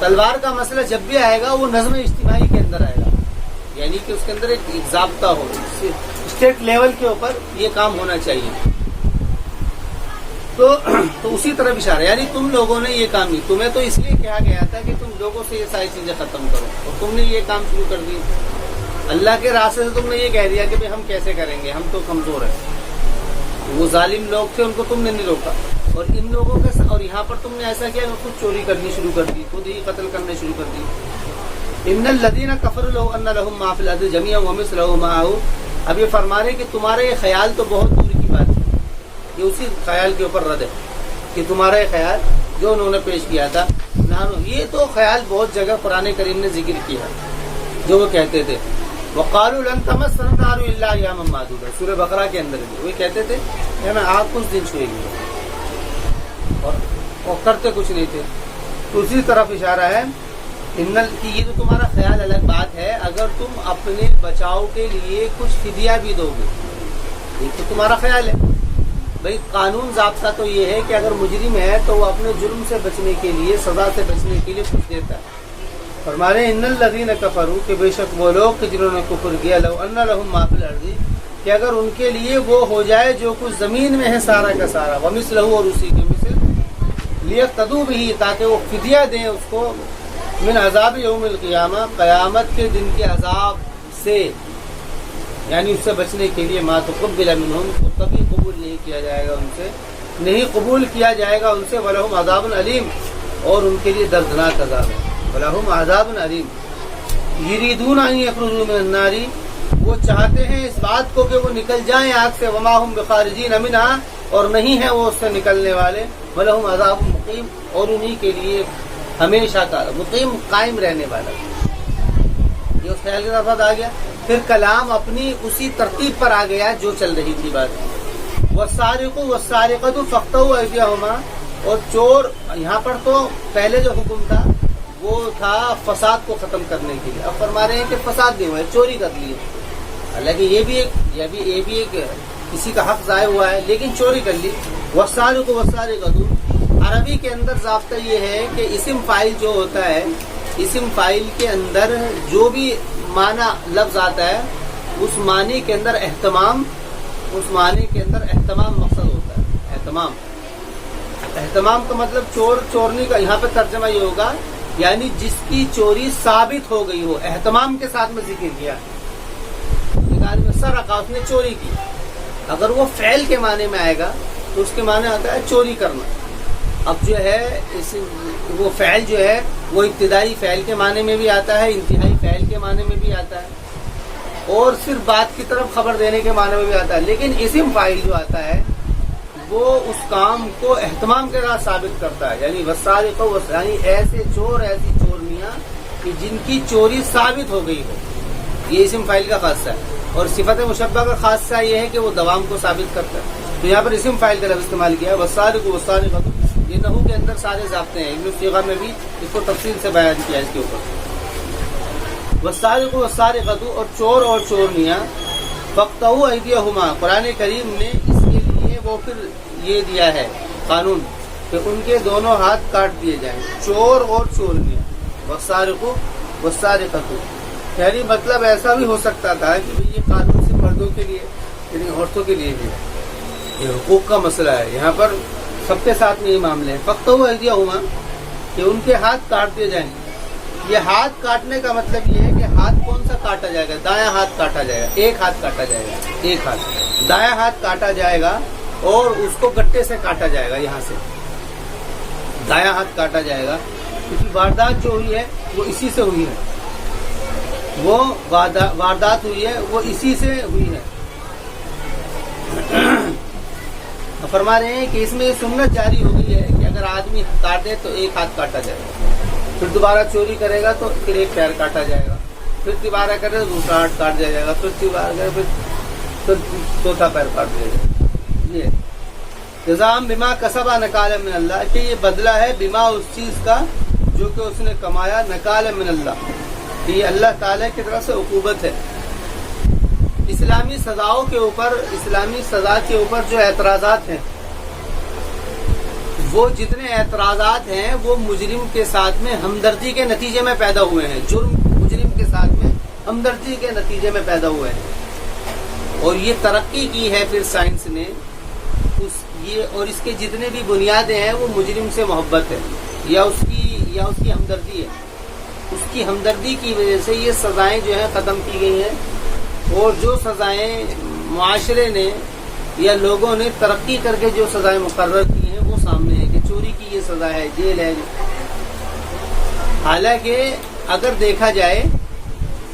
تلوار کا مسئلہ جب بھی آئے گا وہ نظم اجتماعی کے اندر آئے گا، یعنی کہ اس کے اندر ایک ضابطہ ہو. اسٹیٹ لیول کے اوپر یہ کام ہونا چاہیے. تو اسی طرح اشارہ، یعنی تم لوگوں نے یہ کام نہیں، تمہیں تو اس لیے کہا گیا تھا کہ تم لوگوں سے یہ ساری چیزیں ختم کرو، اور تم نے یہ کام شروع کر دی. اللہ کے راستے سے تم نے یہ کہہ دیا کہ ہم کیسے کریں گے، ہم تو کمزور ہیں. وہ ظالم لوگ تھے، ان کو تم نے نہیں روکا. اور ان لوگوں کے اور یہاں پر تم نے ایسا کیا کہ خود چوری کرنی شروع کر دی، خود ہی قتل کرنے شروع کر دی. ان الذین کفروا لو ان لهم ما فی الارض جميعا ومثله معه. اب یہ فرما رہے کہ تمہارا یہ خیال تو بہت دور کی بات ہے. یہ اسی خیال کے اوپر رد ہے کہ تمہارا یہ خیال جو انہوں نے پیش کیا تھا، یہ تو خیال بہت جگہ قرآن کریم نے ذکر کیا جو وہ کہتے تھے وقالوا لن تمسنا النار الا ایاما معدودا، سورہ بقرہ کے اندر بھی وہ کہتے تھے کہ ہمیں آگ کچھ دن چھوئے گی، اور کرتے کچھ نہیں تھے. دوسری طرف اشارہ ہے کہ یہ تو تمہارا خیال الگ بات ہے، اگر تم اپنے بچاؤ کے لیے کچھ فدیہ بھی دو گے، یہ تو تمہارا خیال ہے. بھئی قانون ضابطہ تو یہ ہے کہ اگر مجرم ہے تو وہ اپنے جرم سے بچنے کے لیے، سزا سے بچنے کے لیے کچھ دیتا ہے. فرمانے ان الذین کفروا، کہ بے شک وہ لوگ جنہوں نے کفر کیا، لو ان لہم ما فی الارض، کہ اگر ان کے لیے وہ ہو جائے جو کچھ زمین میں ہے سارا کا سارا، ومثلہ، اور اسی کے مثل، لیفتدوا بہ، تاکہ وہ فدیہ دیں اس کو، من عذاب یوم القیامہ، قیامت کے دن کے عذاب سے، یعنی اس سے بچنے کے لیے. ما تقبل منہم، کو کبھی قبول نہیں کیا جائے گا ان سے، نہیں قبول کیا جائے گا ان سے. ولہم عذاب علیم، اور ان کے لیے دردناک عذاب ہے. ولہم عذاب علیم. یریدون ان یخرجوا من النار، وہ چاہتے ہیں اس بات کو کہ وہ نکل جائیں آگ سے. وما هم بخارجین منہا، اور نہیں ہیں وہ اس سے نکلنے والے. ولہم عذاب مقیم، اور انہی کے لیے ہمیشہ کا مقیم، قائم رہنے والا. یہ اس خیال کے ساتھ آ گیا. پھر کلام اپنی اسی ترتیب پر آ گیا جو چل رہی تھی بات. والسارق والسارقۃ فاقطعوا ایدیہما، اور چور، یہاں پر تو پہلے جو حکم تھا وہ تھا فساد کو ختم کرنے کے لیے. اب فرما رہے ہیں کہ فساد نہیں ہوا ہے، چوری کر لی ہے. حالانکہ یہ بھی ایک کسی کا حق ضائع ہوا ہے، لیکن چوری کر لی. والسارق والسارقۃ، عربی کے اندر ضابطہ یہ ہے کہ اسم فاعل جو ہوتا ہے، اسم فاعل کے اندر جو بھی معنی لفظ آتا ہے، اس معنی کے اندر اہتمام مقصد ہوتا ہے. اہتمام کا مطلب چورنی کا یہاں پہ ترجمہ یہ ہوگا، یعنی جس کی چوری ثابت ہو گئی ہو. اہتمام کے ساتھ میں ذکر کیا، سرقہ، اس نے چوری کی. اگر وہ فعل کے معنی میں آئے گا تو اس کے معنی آتا ہے چوری کرنا. اب جو ہے وہ فعل جو ہے وہ ابتدائی فعل کے معنی میں بھی آتا ہے، انتہائی فعل کے معنی میں بھی آتا ہے، اور صرف بات کی طرف خبر دینے کے معنی میں بھی آتا ہے. لیکن اسم فاعل جو آتا ہے وہ اس کام کو اہتمام کے ساتھ ثابت کرتا ہے. یعنی والسارق، یعنی ایسے چور، ایسی چورنیاں کہ جن کی چوری ثابت ہو گئی ہو، یہ اسم فاعل کا خاصہ ہے. اور صفت مشبہ کا خاصہ یہ ہے کہ وہ دوام کو ثابت کرتا ہے. تو یہاں پر اسم فاعل کا لفظ استعمال کیا ہے، والسارق والسارقۃ. یہ نحو کے اندر سارے ضابطے ہیں، ابن صیغہ میں بھی اس کو تفصیل سے بیان کیا اس کے اوپر. والسارق والسارقۃ، اور چور اور چورنیاں، فاقطعوا ایدیہما، قرآن کریم نے اس کے لیے وہ پھر یہ دیا ہے قانون کہ ان کے دونوں ہاتھ کاٹ دیے جائیں، چور اور چورنیاں. والسارق والسارقۃ، یعنی مطلب ایسا بھی ہو سکتا تھا کہ یہ قانون صرف مردوں کے لیے، یعنی عورتوں کے لیے بھی یہ حقوق کا مسئلہ ہے. یہاں پر سب کے ساتھ میں یہ معاملے ہیں. فاقطعوا ایدیہما، کہ ان کے ہاتھ کاٹ دیے جائیں. یہ ہاتھ کاٹنے کا مطلب یہ ہے کہ ہاتھ کون سا کاٹا جائے گا؟ دایاں ہاتھ کاٹا جائے گا، ایک ہاتھ کاٹا جائے گا، ایک ہاتھ دایاں ہاتھ کاٹا جائے گا، اور اس کو گٹے سے کاٹا جائے گا. یہاں سے دایاں ہاتھ کاٹا جائے گا، کیونکہ واردات جو ہوئی ہے وہ اسی سے ہوئی ہے، وہ واردات ہوئی ہے وہ اسی سے ہوئی ہے. فرما رہے ہیں کہ اس میں یہ سنت جاری ہو گئی ہے کہ اگر آدمی کاٹے تو ایک ہاتھ کاٹا جائے گا، پھر دوبارہ چوری کرے گا تو پھر ایک پیر کاٹا جائے گا، پھر دوبارہ کرے تو دوسرا ہاتھ کاٹ دیا جائے گا، پھر دوبارہ کرے پھر چوتھا پیر کاٹ دیا جائے گا. یہ جزاء بما کسب نکال من اللہ، کہ یہ بدلہ ہے بما، اس چیز کا جو کہ اس نے کمایا، نکال من اللہ، کہ یہ اللہ تعالی کی طرف سے عقوبت ہے. اسلامی سزاؤں کے اوپر، اسلامی سزا کے اوپر جو اعتراضات ہیں، وہ جتنے اعتراضات ہیں وہ مجرم کے ساتھ میں ہمدردی کے نتیجے میں پیدا ہوئے ہیں. جرم مجرم کے ساتھ میں ہمدردی کے نتیجے میں پیدا ہوئے ہیں. اور یہ ترقی کی ہے پھر سائنس نے، اور اس کے جتنے بھی بنیادیں ہیں وہ مجرم سے محبت ہے یا اس کی ہمدردی ہے. اس کی ہمدردی کی وجہ سے یہ سزائیں جو ہیں ختم کی گئی ہیں. اور جو سزائیں معاشرے نے یا لوگوں نے ترقی کر کے جو سزائیں مقرر کی ہیں وہ سامنے ہے کہ چوری کی یہ سزا ہے، جیل ہے. حالانکہ اگر دیکھا جائے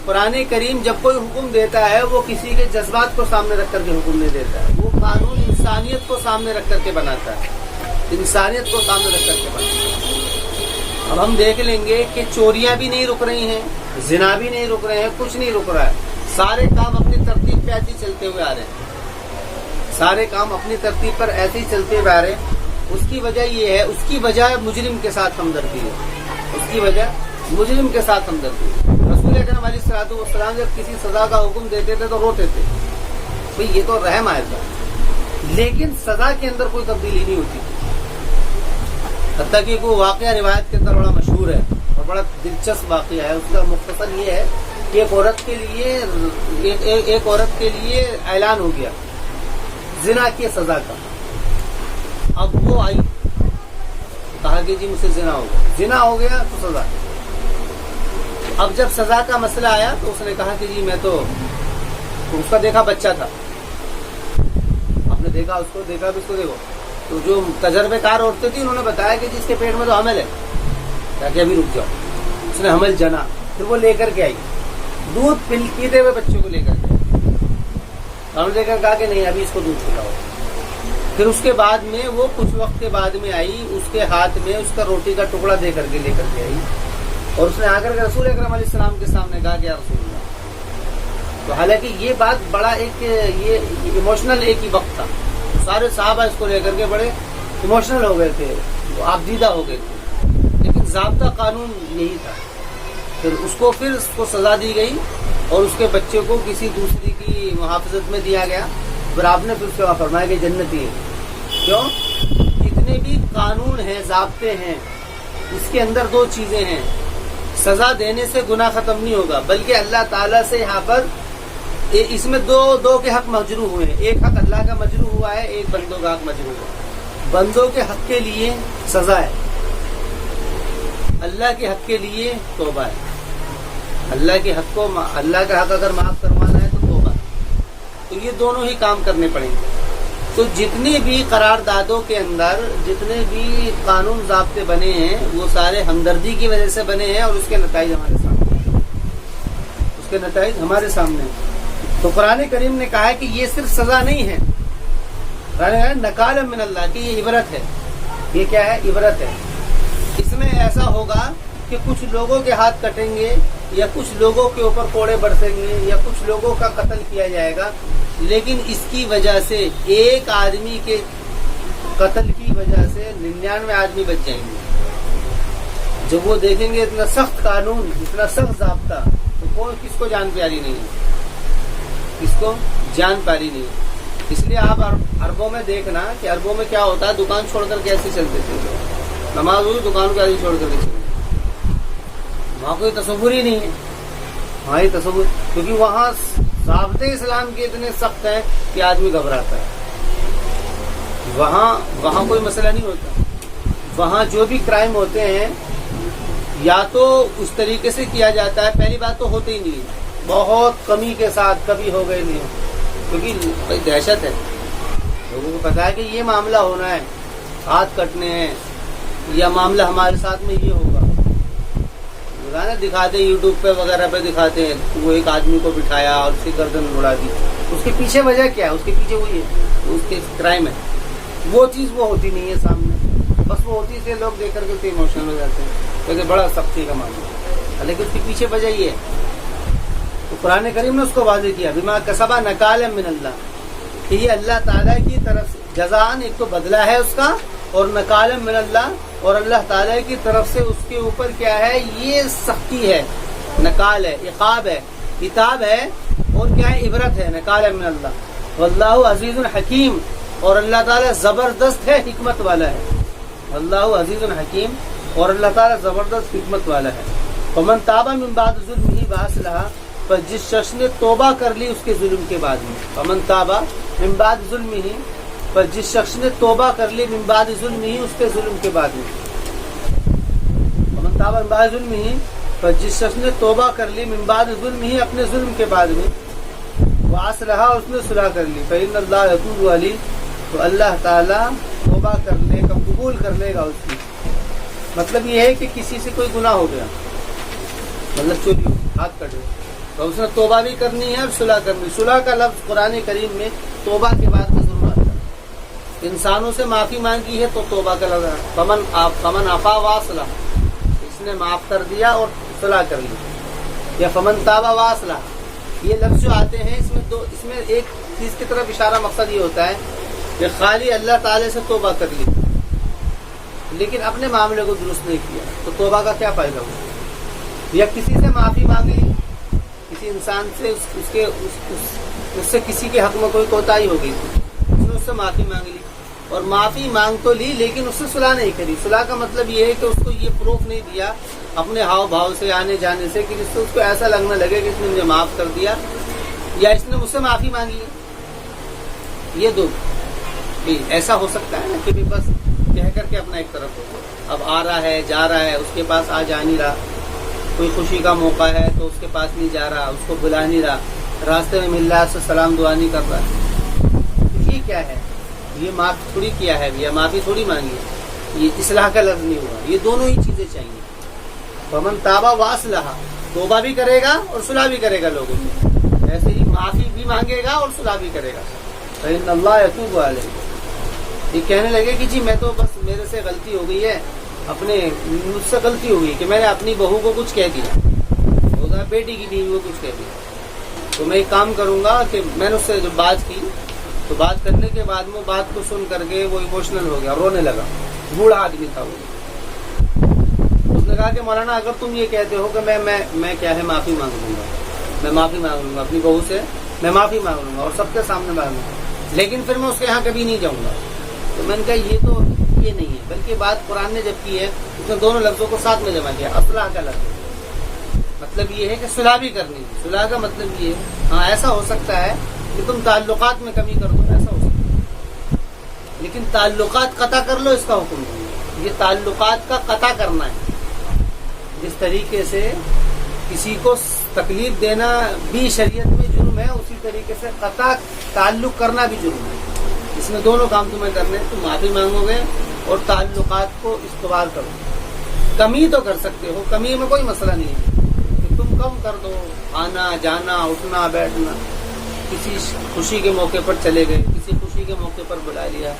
قرآن کریم جب کوئی حکم دیتا ہے وہ کسی کے جذبات کو سامنے رکھ کر کے حکم نہیں دیتا ہے، وہ قانون انسانیت کو سامنے رکھ کر کے بناتا ہے، انسانیت کو سامنے رکھ کر کے بناتا ہے. اب ہم دیکھ لیں گے کہ چوریاں بھی نہیں رک رہی ہیں، زنا بھی نہیں رک رہے ہیں، کچھ نہیں رک رہا ہے. سارے کام اپنی ترتیب پہ ایسے ہی چلتے ہوئے آ رہے ہیں، سارے کام اپنی ترتیب پر ایسے ہی چلتے ہوئے آ رہے ہیں۔ اس کی وجہ یہ ہے، اس کی وجہ مجرم کے ساتھ ہمدردی ہے، اس کی وجہ مجرم کے ساتھ ہمدردی ہے۔ رسول اکرم علیہ الصلوۃ والسلام جب کسی سزا کا حکم دیتے تھے تو روتے تھے، بھئی یہ تو رحم آئے گا، لیکن سزا کے اندر کوئی تبدیلی نہیں ہوتی تھی۔ حتیٰ کہ وہ واقعہ روایت کے اندر بڑا مشہور ہے اور بڑا دلچسپ واقعہ ہے، اس کا مختصر یہ ہے کہ ایک عورت کے لیے اعلان ہو گیا زنا کی سزا کا۔ اب وہ آئی، کہا کہ جی مجھ سے زنا ہو گیا تو سزا۔ اب جب سزا کا مسئلہ آیا تو اس نے کہا کہ جی میں تو اس کا دیکھا بچہ تھا، آپ نے دیکھا اس کو، دیکھا بھی اس کو، دیکھو تو جو تجربے کار عورتیں تھیں انہوں نے بتایا کہ جی اس کے پیٹ میں تو حمل ہے، کہ ابھی رک جاؤ۔ اس نے حمل جنا، پھر وہ لے کر کے آئی، دودھ پیتے ہوئے بچوں کو لے کر کے، ہم نے کہا کہ نہیں ابھی اس کو دودھ پلاؤ۔ پھر اس کے بعد میں وہ کچھ وقت کے بعد میں آئی، اس کے ہاتھ میں اس کا روٹی کا ٹکڑا دے کر کے لے کر کے آئی، اور اس نے آ کر کے رسول اکرم علیہ السلام کے سامنے کہا کہ یا رسول اللہ۔ تو حالانکہ یہ بات بڑا ایک یہ ایموشنل ایک ہی وقت تھا، سارے صحابہ اس کو لے کر کے بڑے ایموشنل ہو گئے تھے، آپ دیدہ ہو گئے تھے، لیکن ضابطہ قانون یہی تھا۔ پھر اس کو سزا دی گئی اور اس کے بچے کو کسی دوسری کی محافظت میں دیا گیا۔ پھر آپ نے پھر اس کے بعد فرمایا کہ جنتی ہے۔ کیوں؟ جتنے بھی قانون ہیں، ضابطے ہیں، اس کے اندر دو چیزیں ہیں، سزا دینے سے گناہ ختم نہیں ہوگا، بلکہ اللہ تعالیٰ سے یہاں پر اس میں دو کے حق مجروح ہوئے ہیں، ایک حق اللہ کا مجروح ہوا ہے، ایک بندوں کا حق مجروح ہوا ہے۔ بندوں کے حق کے لیے سزا ہے، اللہ کے حق کے لیے توبہ ہے۔ اللہ کا حق اگر معاف کروانا ہے تو توبہ، تو یہ دونوں ہی کام کرنے پڑیں گے۔ تو جتنے بھی قراردادوں کے اندر جتنے بھی قانون ضابطے بنے ہیں وہ سارے ہمدردی کی وجہ سے بنے ہیں، اور اس کے نتائج ہمارے سامنے ہیں۔ تو قرآن کریم نے کہا ہے کہ یہ صرف سزا نہیں ہے، نکال من اللہ کی یہ عبرت ہے۔ یہ کیا ہے؟ عبرت ہے۔ اس میں ایسا ہوگا کہ کچھ لوگوں کے ہاتھ کٹیں گے، یا کچھ لوگوں کے اوپر کوڑے برسیں گے، یا کچھ لوگوں کا قتل کیا جائے گا، لیکن اس کی وجہ سے ایک آدمی کے قتل کی وجہ سے 99 آدمی بچ جائیں گے۔ جب وہ دیکھیں گے اتنا سخت قانون، اتنا سخت ضابطہ، تو کس کو جان پیاری نہیں ہے؟ کس کو جان پیاری نہیں ہے؟ اس لیے آپ عربوں میں دیکھنا کہ عربوں میں کیا ہوتا ہے، دکان چھوڑ کر کیسے چلتے تھے، نماز ہوئی دکان کو ایسے چھوڑ کر کے چلتے، وہاں کوئی تصور ہی نہیں ہے، وہاں ہی تصور، کیونکہ وہاں ضابطے اسلام کے اتنے سخت ہیں کہ آدمی گھبراتا ہے۔ وہاں کوئی مسئلہ نہیں ہوتا، وہاں جو بھی کرائم ہوتے ہیں یا تو اس طریقے سے کیا جاتا ہے، پہلی بات تو ہوتے ہی نہیں ہے، بہت کمی کے ساتھ کبھی ہو گئے نہیں، کیونکہ دہشت ہے، لوگوں کو پتا ہے کہ یہ معاملہ ہونا ہے، ہاتھ کٹنے ہیں، یا معاملہ ہمارے ساتھ میں یہ ہوگا، دکھاتے یوٹیوب پہ وغیرہ پہ دکھاتے ہیں، وہ ایک آدمی کو بٹھایا اور اس کی گردن اڑا دی، اس کے پیچھے وجہ کیا ہے؟ اس کے پیچھے وہی ہے، اس کے کرائم ہے، وہ چیز وہ ہوتی نہیں ہے سامنے، بس وہ ہوتی ہے لوگ دیکھ کر کے ایموشنل ہو جاتے ہیں، کیونکہ بڑا سختی کا معاملہ ہے، لیکن اس کے پیچھے وجہ یہ ہے۔ تو قرآن کریم نے اس کو واضح کیا، بما کسبا نکالا من اللہ، کہ یہ اللہ تعالیٰ کی طرف سے جزان، ایک تو بدلہ ہے اس کا، اور نکالا من اللہ، اور اللہ تعالیٰ کی طرف سے اس کے اوپر کیا ہے؟ یہ سختی ہے، نکال ہے، عقاب ہے، کتاب ہے، اور کیا ہے؟ عبرت ہے، نکال من اللہ، واللہ عزیز حکیم، اور اللہ تعالیٰ زبردست ہے، حکمت والا ہے، اللہ عزیز حکیم، اور اللہ تعالیٰ زبردست حکمت والا ہے۔ فمن تاب من بعد ظلمہ واصلح، پر جس شخص نے توبہ کر لی اس کے ظلم کے بعد میں، فمن تاب من بعد ظلمہ، پر جس شخص نے توبہ کر لی من بعد ظلمہ، اس کے ظلم کے بعد میں، فمن تاب من بعد ظلمہ، پر جس شخص نے توبہ کر لی من بعد ظلمہ، اپنے ظلم کے بعد میں، واصلح، اس نے صلح کر لی، فإن اللہ یتوب علیہ، تو اللہ تعالیٰ توبہ کرنے کا قبول کر لے گا اس کی۔ مطلب یہ ہے کہ کسی سے کوئی گناہ ہو گیا، مطلب چوری ہو، ہاتھ کٹ گئے، تو اس نے توبہ بھی کرنی ہے اور صلح کرنی۔ صلح کا لفظ قرآن کریم میں توبہ کے بعد میں ضرور آتا ہے، انسانوں سے معافی مانگی ہے تو توبہ کا لفظ ہے، فمن عفا واصلح، اس نے معاف کر دیا اور صلح کر لی، یا فمن تاب واصلح، یہ لفظ جو آتے ہیں اس میں ایک چیز کی طرف اشارہ مقصد یہ ہوتا ہے کہ خالی اللہ تعالی سے توبہ کر لی لیکن اپنے معاملے کو درست نہیں کیا تو توبہ کا کیا فائدہ ہوا؟ یا کسی سے معافی مانگ لی، کسی انسان سے اس سے کسی کے حق میں کوئی کوتاہی ہو گئی تھی، اس سے معافی مانگ لی اور معافی مانگ تو لی لیکن اس سے صلح نہیں کری۔ صلح کا مطلب یہ ہے کہ اس کو یہ پروف نہیں دیا اپنے ہاؤ بھاؤ سے، آنے جانے سے، کہ جس سے اس کو ایسا لگنے لگے کہ اس نے مجھے معاف کر دیا یا اس نے مجھ سے معافی مانگی ہے۔ یہ دو ایسا ہو سکتا ہے نا کہ بس کہہ کر کے اپنا ایک طرف ہو، اب آ رہا ہے جا رہا ہے، اس کے پاس آ جا نہیں رہا، کوئی خوشی کا موقع ہے تو اس کے پاس نہیں جا رہا، اس کو بلا نہیں رہا، راستے میں مل رہا ہے اس سے سلام دعا نہیں کر رہا، یہ کیا ہے؟ یہ معاف تھوڑی کیا ہے یا معافی تھوڑی مانگی ہے، یہ اصلاح کا لفظ نہیں ہوا۔ یہ دونوں ہی چیزیں چاہیے۔ فمن تابا واصلح، توبہ بھی کرے گا اور صلح بھی کرے گا لوگوں سے، ایسے ہی معافی بھی مانگے گا اور صلح بھی کرے گا۔ فإن اللہ یتوب علیہ، یہ کہنے لگے کہ جی میں تو بس میرے سے غلطی ہو گئی ہے، مجھ سے غلطی ہو گئی کہ میں نے اپنی بہو کو کچھ کہہ دیا، بیٹی کی بیوی کو کچھ کہہ دیا، تو میں ایک کام کروں گا کہ میں نے اس سے جو بات کی تو بات کرنے کے بعد وہ بات کو سن کر کے وہ ایموشنل ہو گیا، رونے لگا، بوڑھا آدمی تھا وہ۔ اس نے کہا کہ مولانا اگر تم یہ کہتے ہو کہ میں کیا ہے معافی مانگ لوں گا، میں معافی مانگ لوں گا اپنی بہو سے، میں معافی مانگ لوں گا اور سب کے سامنے مانگوں گا، لیکن پھر میں اس کے یہاں کبھی نہیں جاؤں گا، تو میں نے کہا یہ نہیں ہے، بلکہ بات قرآن نے جب کی ہے اس نے دونوں لفظوں کو ساتھ میں جمع کیا، اصلاح کا لفظ، مطلب یہ ہے کہ صلح بھی کرنی ہے۔ صلح کا مطلب یہ ہے ہاں ایسا ہو سکتا ہے کہ تم تعلقات میں کمی کر دو، ایسا ہو سکتا ہے، لیکن تعلقات قطع کر لو اس کا حکم نہیں ہے۔ یہ تعلقات کا قطع کرنا ہے، جس طریقے سے کسی کو تکلیف دینا بھی شریعت میں جرم ہے، اسی طریقے سے قطع تعلق کرنا بھی جرم ہے۔ اس میں دونوں کام تمہیں کرنے، تم معافی مانگو گے اور تعلقات کو استوار کرو۔ کمی تو کر سکتے ہو، کمی میں کوئی مسئلہ نہیں ہے کہ تم کم کر دو، آنا جانا اٹھنا بیٹھنا، کسی خوشی کے موقع پر چلے گئے، کسی خوشی کے موقع پر بلا لیا،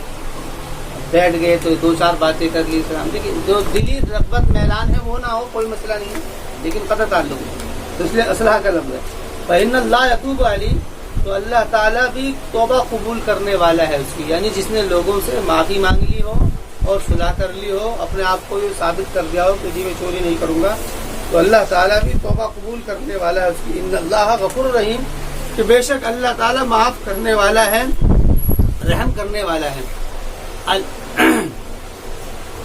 بیٹھ گئے تو دو چار باتیں کر لی، سلام، لیکن جو دلی رغبت میلان ہے وہ نہ ہو، کوئی مسئلہ نہیں ہے، لیکن قطع تعلق ہے، تو اس لیے اصلاح کا لفظ ہے۔ فإن اللہ یتوب علیہ، تو اللہ تعالیٰ بھی توبہ قبول کرنے والا ہے اس کی، یعنی جس نے لوگوں سے معافی مانگ لی ہو اور صلح کر لی ہو، اپنے آپ کو یہ ثابت کر دیا ہو کہ جی میں چوری نہیں کروں گا، تو اللہ تعالیٰ بھی توبہ قبول کرنے والا ہے اس کی۔ ان اللہ غفور رحیم، کہ بے شک اللہ تعالیٰ معاف کرنے والا ہے، رحم کرنے والا ہے،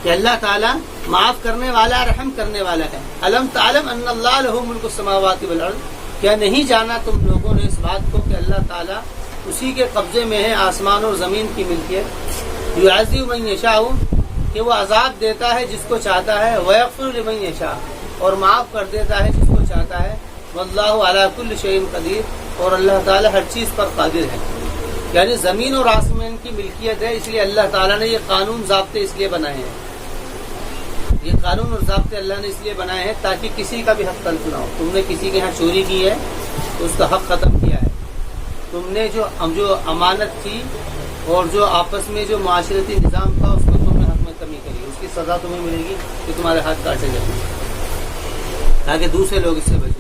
کہ اللہ تعالیٰ معاف کرنے والا، رحم کرنے والا ہے۔ الم تعلم ان اللہ لہ ملک السماوات والارض، کیا نہیں جانا تم لوگوں نے اس بات کو کہ اللہ تعالیٰ اسی کے قبضے میں ہے آسمان اور زمین کی ملکیت۔ یعذب من یشاء، کہ وہ عذاب دیتا ہے جس کو چاہتا ہے، ویغفر لمن یشاء، اور معاف کر دیتا ہے جس کو چاہتا ہے، واللہ علی کل شیء قدیر، اور اللہ تعالیٰ ہر چیز پر قادر ہے۔ یعنی زمین اور آسمان کی ملکیت ہے، اس لیے اللہ تعالیٰ نے یہ قانون ضابطے اس لیے بنائے ہیں، یہ قانون اور ضابطے اللہ نے اس لیے بنائے ہیں تاکہ کسی کا بھی حق تلف نہ ہو۔ تم نے کسی کے یہاں چوری کی ہے تو اس کا حق ختم کیا ہے، تم نے جو امانت تھی اور جو آپس میں جو معاشرتی نظام تھا اس کو تم نے حق میں کمی کری، اس کی سزا تمہیں ملے گی کہ تمہارے ہاتھ کاٹے جائیں گے تاکہ دوسرے لوگ اس سے بچیں۔